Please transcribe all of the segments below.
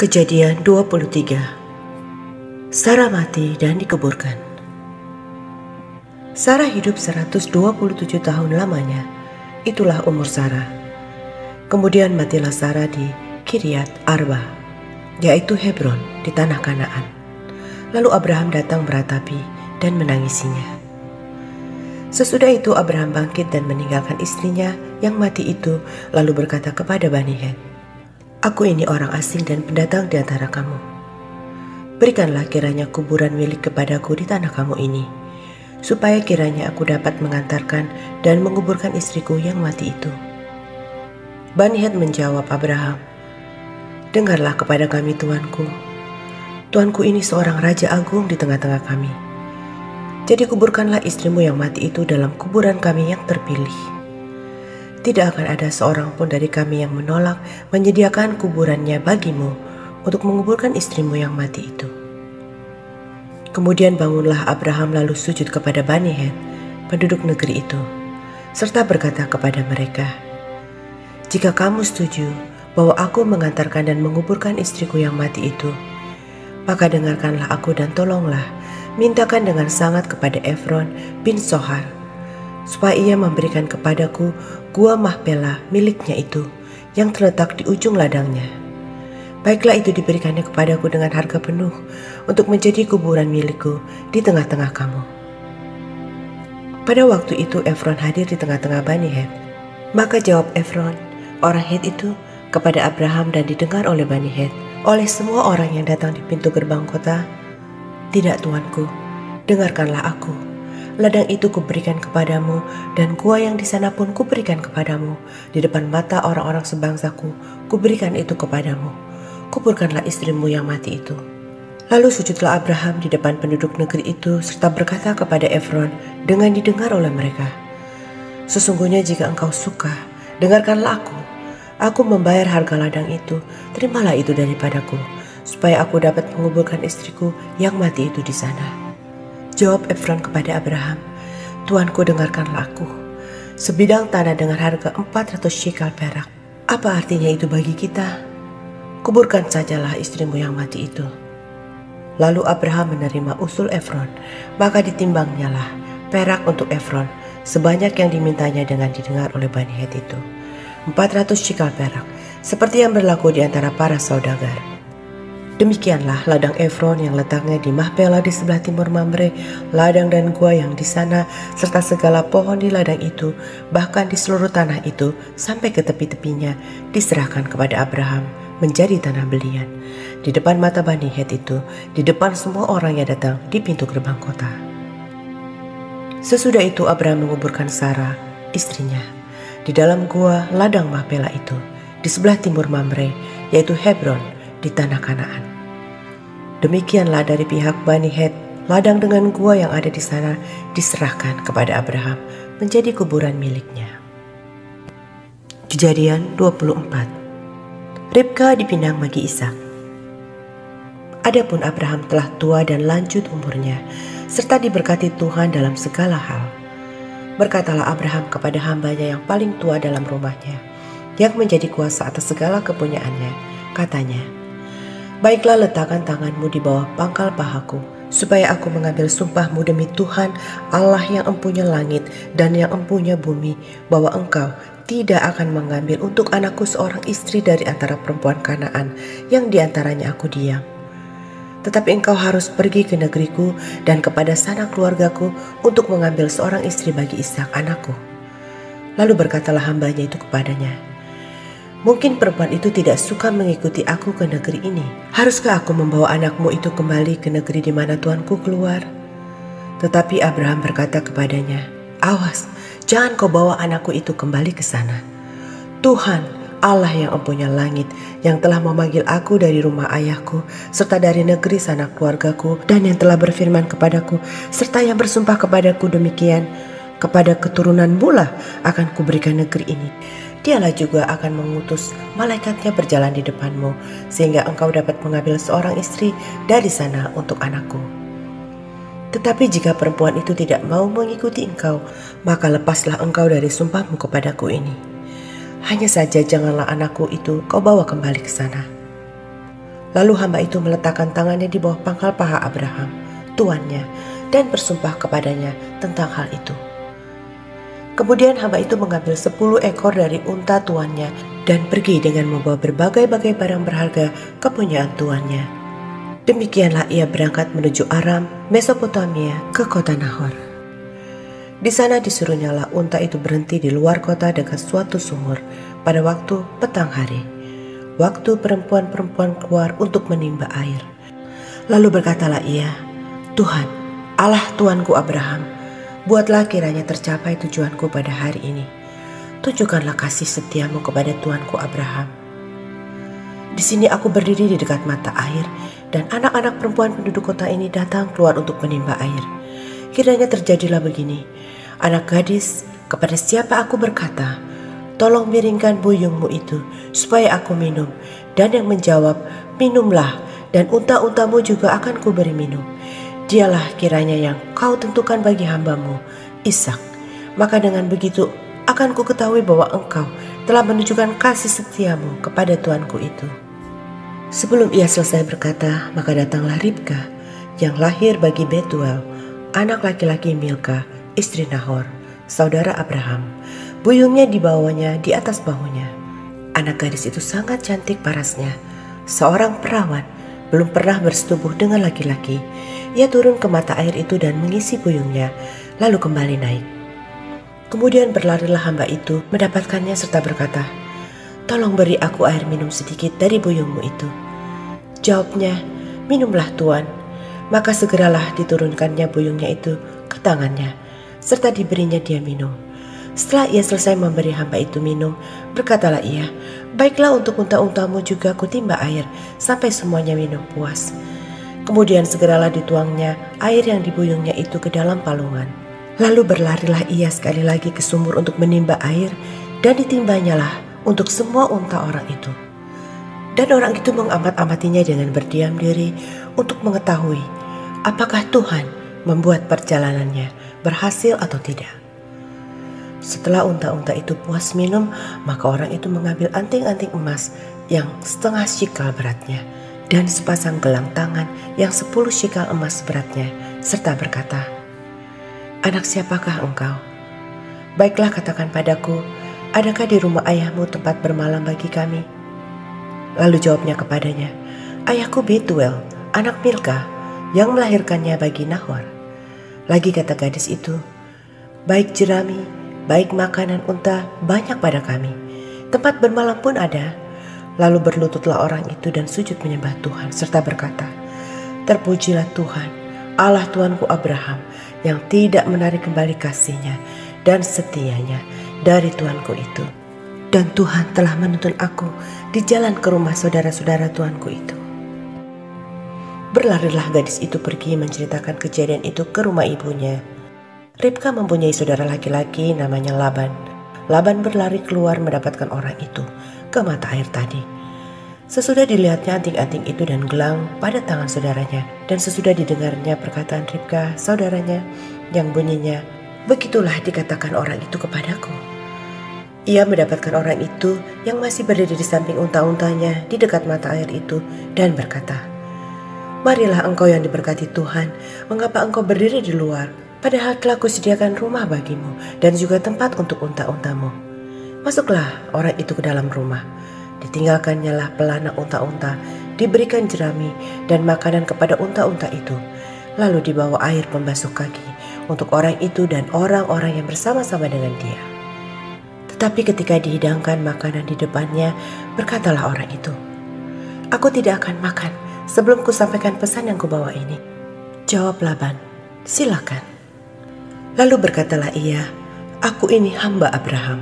Kejadian 23. Sarah mati dan dikuburkan. Sarah hidup 127 tahun lamanya. Itulah umur Sarah. Kemudian matilah Sarah di Kiryat Arba, yaitu Hebron di tanah Kanaan. Lalu Abraham datang meratapi dan menangisinya. Sesudah itu Abraham bangkit dan meninggalkan istrinya yang mati itu, lalu berkata kepada Bani Het, "Aku ini orang asing dan pendatang di antara kamu. Berikanlah kiranya kuburan milik kepadaku di tanah kamu ini, supaya kiranya aku dapat mengantarkan dan menguburkan istriku yang mati itu." Bani Het menjawab Abraham, "Dengarlah kepada kami tuanku. Tuanku ini seorang raja agung di tengah-tengah kami. Jadi kuburkanlah istrimu yang mati itu dalam kuburan kami yang terpilih. Tidak akan ada seorang pun dari kami yang menolak menyediakan kuburannya bagimu untuk menguburkan istrimu yang mati itu." Kemudian bangunlah Abraham lalu sujud kepada Bani Het, penduduk negeri itu, serta berkata kepada mereka, "Jika kamu setuju bahwa aku mengantarkan dan menguburkan istriku yang mati itu, maka dengarkanlah aku dan tolonglah mintakan dengan sangat kepada Efron bin Sohar, supaya ia memberikan kepadaku gua Mahpela miliknya itu yang terletak di ujung ladangnya. Baiklah itu diberikannya kepadaku dengan harga penuh untuk menjadi kuburan milikku di tengah-tengah kamu." Pada waktu itu Efron hadir di tengah-tengah Bani Het. Maka jawab Efron, orang Het itu, kepada Abraham dan didengar oleh Bani Het, oleh semua orang yang datang di pintu gerbang kota, "Tidak tuanku, dengarkanlah aku. Ladang itu kuberikan kepadamu, dan gua yang di sana pun kuberikan kepadamu. Di depan mata orang-orang sebangsaku, kuberikan itu kepadamu. Kuburkanlah istrimu yang mati itu." Lalu sujudlah Abraham di depan penduduk negeri itu, serta berkata kepada Efron dengan didengar oleh mereka, "Sesungguhnya jika engkau suka, dengarkanlah aku. Aku membayar harga ladang itu, terimalah itu daripadaku, supaya aku dapat menguburkan istriku yang mati itu di sana." Jawab Efron kepada Abraham, "Tuanku, dengarkanlah aku. Sebidang tanah dengan harga 400 shekal perak. Apa artinya itu bagi kita? Kuburkan sajalah istrimu yang mati itu." Lalu Abraham menerima usul Efron, maka ditimbangnyalah perak untuk Efron sebanyak yang dimintanya dengan didengar oleh Bani Het itu, 400 shekal perak, seperti yang berlaku di antara para saudagar. Demikianlah ladang Efron yang letaknya di Mahpela di sebelah timur Mamre, ladang dan gua yang di sana, serta segala pohon di ladang itu, bahkan di seluruh tanah itu sampai ke tepi-tepinya, diserahkan kepada Abraham menjadi tanah belian, di depan mata Bani Het itu, di depan semua orang yang datang di pintu gerbang kota. Sesudah itu Abraham menguburkan Sarah, istrinya, di dalam gua ladang Mahpela itu, di sebelah timur Mamre, yaitu Hebron, di tanah Kanaan. Demikianlah dari pihak Bani Het, ladang dengan gua yang ada di sana diserahkan kepada Abraham menjadi kuburan miliknya. Kejadian 24. Ribka dipinang bagi Ishak. Adapun Abraham telah tua dan lanjut umurnya, serta diberkati Tuhan dalam segala hal. Berkatalah Abraham kepada hambanya yang paling tua dalam rumahnya, yang menjadi kuasa atas segala kepunyaannya, katanya, "Baiklah, letakkan tanganmu di bawah pangkal pahaku, supaya aku mengambil sumpahmu demi Tuhan Allah yang empunya langit dan yang empunya bumi, bahwa engkau tidak akan mengambil untuk anakku seorang istri dari antara perempuan Kanaan yang diantaranya aku diam. Tetapi engkau harus pergi ke negeriku dan kepada sanak keluargaku untuk mengambil seorang istri bagi Ishak anakku." Lalu berkatalah hambanya itu kepadanya, "Mungkin perempuan itu tidak suka mengikuti aku ke negeri ini. Haruskah aku membawa anakmu itu kembali ke negeri di mana tuanku keluar?" Tetapi Abraham berkata kepadanya, "Awas, jangan kau bawa anakku itu kembali ke sana. Tuhan, Allah yang empunya langit, yang telah memanggil aku dari rumah ayahku, serta dari negeri sanak keluargaku, dan yang telah berfirman kepadaku, serta yang bersumpah kepadaku demikian, kepada keturunanmu lah akan kuberikan negeri ini. Dialah juga akan mengutus malaikatnya berjalan di depanmu, sehingga engkau dapat mengambil seorang istri dari sana untuk anakku. Tetapi jika perempuan itu tidak mau mengikuti engkau, maka lepaslah engkau dari sumpahmu kepadaku ini. Hanya saja janganlah anakku itu kau bawa kembali ke sana." Lalu hamba itu meletakkan tangannya di bawah pangkal paha Abraham, tuannya, dan bersumpah kepadanya tentang hal itu. Kemudian hamba itu mengambil 10 ekor dari unta tuannya dan pergi dengan membawa berbagai-bagai barang berharga kepunyaan tuannya. Demikianlah ia berangkat menuju Aram, Mesopotamia, ke kota Nahor. Di sana disuruhnyalah unta itu berhenti di luar kota dekat suatu sumur pada waktu petang hari, waktu perempuan-perempuan keluar untuk menimba air. Lalu berkatalah ia, "Tuhan, Allah tuanku Abraham, buatlah kiranya tercapai tujuanku pada hari ini. Tunjukkanlah kasih setiamu kepada tuanku Abraham. Di sini aku berdiri di dekat mata air, dan anak-anak perempuan penduduk kota ini datang keluar untuk menimba air. Kiranya terjadilah begini, anak gadis kepada siapa aku berkata, 'Tolong miringkan buyungmu itu supaya aku minum,' dan yang menjawab, 'Minumlah, dan unta-untamu juga akan kuberi minum.' Dialah kiranya yang kau tentukan bagi hambamu, Ishak. Maka dengan begitu akan ku ketahui bahwa engkau telah menunjukkan kasih setiamu kepada tuanku itu." Sebelum ia selesai berkata, maka datanglah Ribka yang lahir bagi Betuel, anak laki-laki Milka, istri Nahor, saudara Abraham. Buyungnya dibawanya di atas bahunya. Anak gadis itu sangat cantik parasnya, seorang perawan, belum pernah bersetubuh dengan laki-laki. Ia turun ke mata air itu dan mengisi buyungnya, lalu kembali naik. Kemudian berlarilah hamba itu mendapatkannya serta berkata, "Tolong beri aku air minum sedikit dari buyungmu itu." Jawabnya, "Minumlah Tuan." Maka segeralah diturunkannya buyungnya itu ke tangannya, serta diberinya dia minum. Setelah ia selesai memberi hamba itu minum, berkatalah ia, "Baiklah, untuk unta-untamu juga kutimba air, sampai semuanya minum puas." Kemudian segeralah dituangnya air yang dibuyungnya itu ke dalam palungan. Lalu berlarilah ia sekali lagi ke sumur untuk menimba air, dan ditimbanyalah untuk semua unta orang itu. Dan orang itu mengamat-amatinya dengan berdiam diri untuk mengetahui apakah Tuhan membuat perjalanannya berhasil atau tidak. Setelah unta-unta itu puas minum, maka orang itu mengambil anting-anting emas yang setengah shikal beratnya dan sepasang gelang tangan yang 10 shikal emas beratnya, serta berkata, "Anak siapakah engkau? Baiklah, katakan padaku, adakah di rumah ayahmu tempat bermalam bagi kami?" Lalu jawabnya kepadanya, "Ayahku Betuel, anak Milka, yang melahirkannya bagi Nahor." Lagi kata gadis itu, "Baik jerami, baik makanan unta banyak pada kami, tempat bermalam pun ada." Lalu berlututlah orang itu dan sujud menyembah Tuhan serta berkata, "Terpujilah Tuhan, Allah tuanku Abraham, yang tidak menarik kembali kasih-Nya dan setianya dari tuanku itu. Dan Tuhan telah menuntun aku di jalan ke rumah saudara-saudara tuanku itu." Berlarilah gadis itu pergi menceritakan kejadian itu ke rumah ibunya. Ribka mempunyai saudara laki-laki namanya Laban. Laban berlari keluar mendapatkan orang itu ke mata air tadi. Sesudah dilihatnya anting-anting itu dan gelang pada tangan saudaranya, dan sesudah didengarnya perkataan Ribka saudaranya yang bunyinya, "Begitulah dikatakan orang itu kepadaku." Ia mendapatkan orang itu yang masih berdiri di samping unta-untanya di dekat mata air itu dan berkata, "Marilah engkau yang diberkati Tuhan, mengapa engkau berdiri di luar, padahal telah kusediakan rumah bagimu dan juga tempat untuk unta-untamu?" Masuklah orang itu ke dalam rumah. Ditinggalkannya lah pelana unta-unta, diberikan jerami dan makanan kepada unta-unta itu. Lalu dibawa air pembasuh kaki untuk orang itu dan orang-orang yang bersama-sama dengan dia. Tetapi ketika dihidangkan makanan di depannya, berkatalah orang itu, "Aku tidak akan makan sebelum kusampaikan pesan yang kubawa ini." Jawab Laban, "Silakan." Lalu berkatalah ia, "Aku ini hamba Abraham.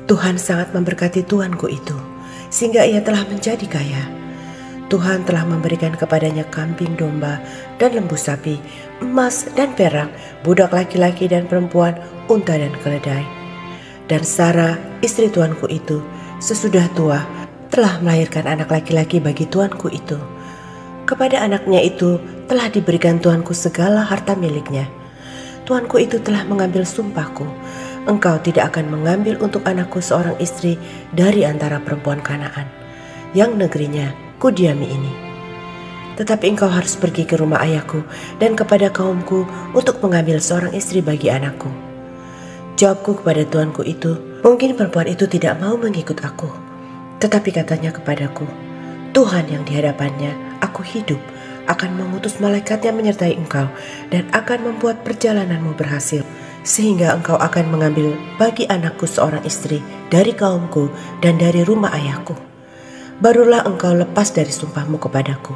Tuhan sangat memberkati tuanku itu, sehingga ia telah menjadi kaya. Tuhan telah memberikan kepadanya kambing domba dan lembu sapi, emas dan perak, budak laki-laki dan perempuan, unta dan keledai. Dan Sarah, istri tuanku itu, sesudah tua, telah melahirkan anak laki-laki bagi tuanku itu. Kepada anaknya itu telah diberikan tuanku segala harta miliknya. Tuanku itu telah mengambil sumpahku, engkau tidak akan mengambil untuk anakku seorang istri dari antara perempuan Kanaan, yang negerinya kudiami ini. tetapi engkau harus pergi ke rumah ayahku dan kepada kaumku untuk mengambil seorang istri bagi anakku." Jawabku kepada tuanku itu, "Mungkin perempuan itu tidak mau mengikut aku." Tetapi katanya kepadaku, "Tuhan yang di hadapannya aku hidup akan mengutus malaikatnya menyertai engkau dan akan membuat perjalananmu berhasil, sehingga engkau akan mengambil bagi anakku seorang istri dari kaumku dan dari rumah ayahku. Barulah engkau lepas dari sumpahmu kepadaku.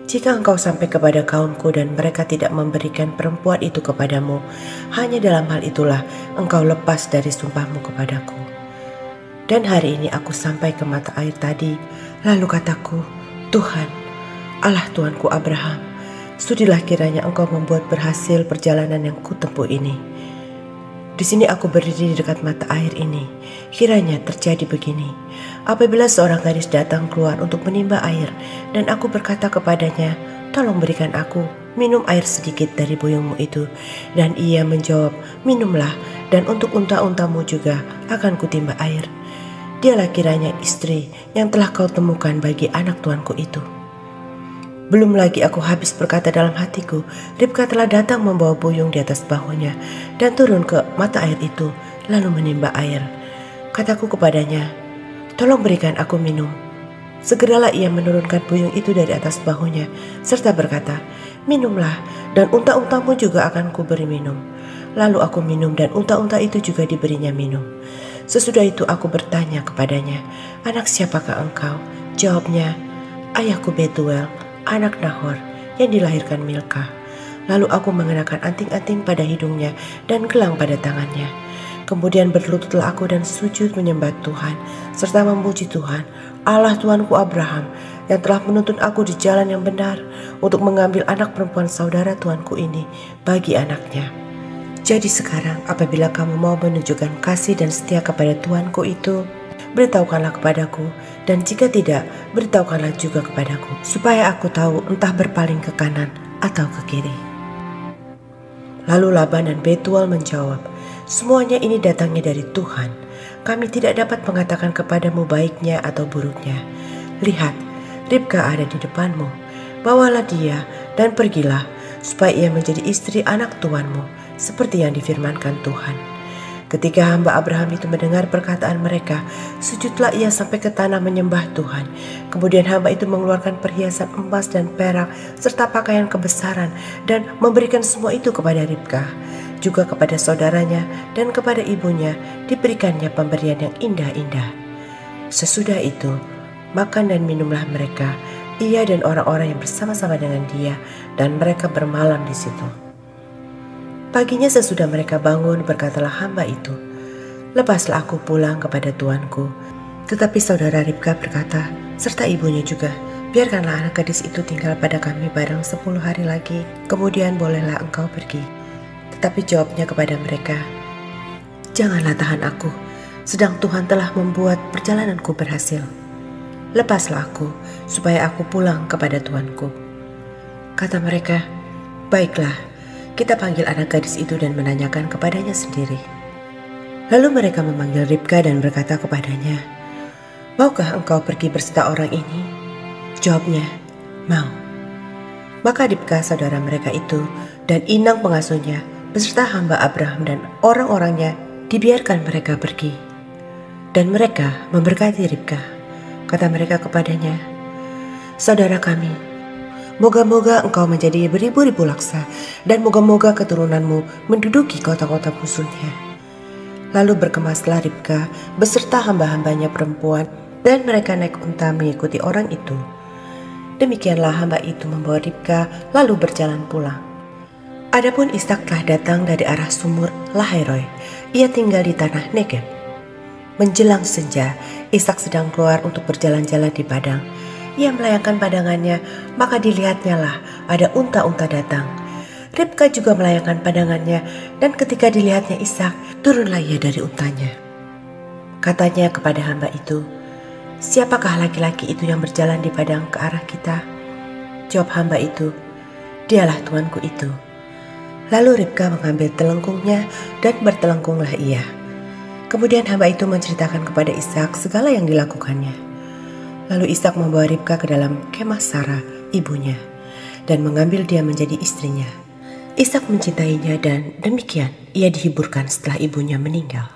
Jika engkau sampai kepada kaumku dan mereka tidak memberikan perempuan itu kepadamu, hanya dalam hal itulah engkau lepas dari sumpahmu kepadaku. Dan hari ini aku sampai ke mata air tadi, lalu kataku, Tuhan, Allah Tuanku Abraham, sudilah kiranya engkau membuat berhasil perjalanan yang kutempuh ini. Di sini aku berdiri di dekat mata air ini. Kiranya terjadi begini. Apabila seorang gadis datang keluar untuk menimba air, dan aku berkata kepadanya, tolong berikan aku minum air sedikit dari buyungmu itu. Dan ia menjawab, minumlah, dan untuk unta-untamu juga akan kutimba air. Dialah kiranya istri yang telah kau temukan bagi anak tuanku itu. Belum lagi aku habis berkata dalam hatiku, Ribka telah datang membawa buyung di atas bahunya dan turun ke mata air itu, lalu menimba air. Kataku kepadanya, tolong berikan aku minum. Segeralah ia menurunkan buyung itu dari atas bahunya, serta berkata, minumlah, dan unta-untamu juga akan kuberi minum. Lalu aku minum dan unta-unta itu juga diberinya minum. Sesudah itu aku bertanya kepadanya, anak siapakah engkau? Jawabnya, ayahku Betuel, anak Nahor yang dilahirkan Milka. Lalu aku mengenakan anting-anting pada hidungnya dan gelang pada tangannya. Kemudian berlututlah aku dan sujud menyembah Tuhan, serta memuji Tuhan, Allah Tuanku Abraham, yang telah menuntun aku di jalan yang benar untuk mengambil anak perempuan saudara Tuanku ini bagi anaknya. Jadi sekarang apabila kamu mau menunjukkan kasih dan setia kepada Tuanku itu, beritahukanlah kepadaku, dan jika tidak, beritahukanlah juga kepadaku, supaya aku tahu entah berpaling ke kanan atau ke kiri. Lalu Laban dan Betuel menjawab, semuanya ini datangnya dari Tuhan. Kami tidak dapat mengatakan kepadamu baiknya atau buruknya. Lihat, Ribka ada di depanmu. Bawalah dia dan pergilah, supaya ia menjadi istri anak tuanmu, seperti yang difirmankan Tuhan. Ketika hamba Abraham itu mendengar perkataan mereka, sujudlah ia sampai ke tanah menyembah Tuhan. Kemudian hamba itu mengeluarkan perhiasan emas dan perak serta pakaian kebesaran dan memberikan semua itu kepada Ribka. Juga kepada saudaranya dan kepada ibunya diberikannya pemberian yang indah-indah. Sesudah itu, makan dan minumlah mereka, ia dan orang-orang yang bersama-sama dengan dia, dan mereka bermalam di situ. Paginya sesudah mereka bangun, berkatalah hamba itu, lepaslah aku pulang kepada tuanku. Tetapi saudara Ribka berkata, serta ibunya juga, biarkanlah anak gadis itu tinggal pada kami barang 10 hari lagi, kemudian bolehlah engkau pergi. Tetapi jawabnya kepada mereka, janganlah tahan aku, sedang Tuhan telah membuat perjalananku berhasil. Lepaslah aku, supaya aku pulang kepada tuanku. Kata mereka, baiklah, kita panggil anak gadis itu dan menanyakan kepadanya sendiri. Lalu mereka memanggil Ribka dan berkata kepadanya, maukah engkau pergi berserta orang ini? Jawabnya, mau. Maka Ribka saudara mereka itu dan inang pengasuhnya beserta hamba Abraham dan orang-orangnya dibiarkan mereka pergi. Dan mereka memberkati Ribka. Kata mereka kepadanya, saudara kami, moga-moga engkau menjadi beribu-ribu laksa, dan moga-moga keturunanmu menduduki kota-kota musuhnya. Lalu berkemaslah Ribka beserta hamba-hambanya perempuan, dan mereka naik unta mengikuti orang itu. Demikianlah hamba itu membawa Ribka lalu berjalan pulang. Adapun Ishak telah datang dari arah sumur Lahairoi. Ia tinggal di tanah Negeb. Menjelang senja, Ishak sedang keluar untuk berjalan-jalan di padang. Ia melayangkan pandangannya, maka dilihatnyalah ada unta-unta datang. Ribka juga melayangkan pandangannya, dan ketika dilihatnya Ishak, turunlah ia dari untanya. Katanya kepada hamba itu, siapakah laki-laki itu yang berjalan di padang ke arah kita? Jawab hamba itu, dialah tuanku itu. Lalu Ribka mengambil telengkungnya dan bertelengkunglah ia. Kemudian hamba itu menceritakan kepada Ishak segala yang dilakukannya. Lalu Ishak membawa Ribka ke dalam kemah Sarah ibunya dan mengambil dia menjadi istrinya. Ishak mencintainya dan demikian ia dihiburkan setelah ibunya meninggal.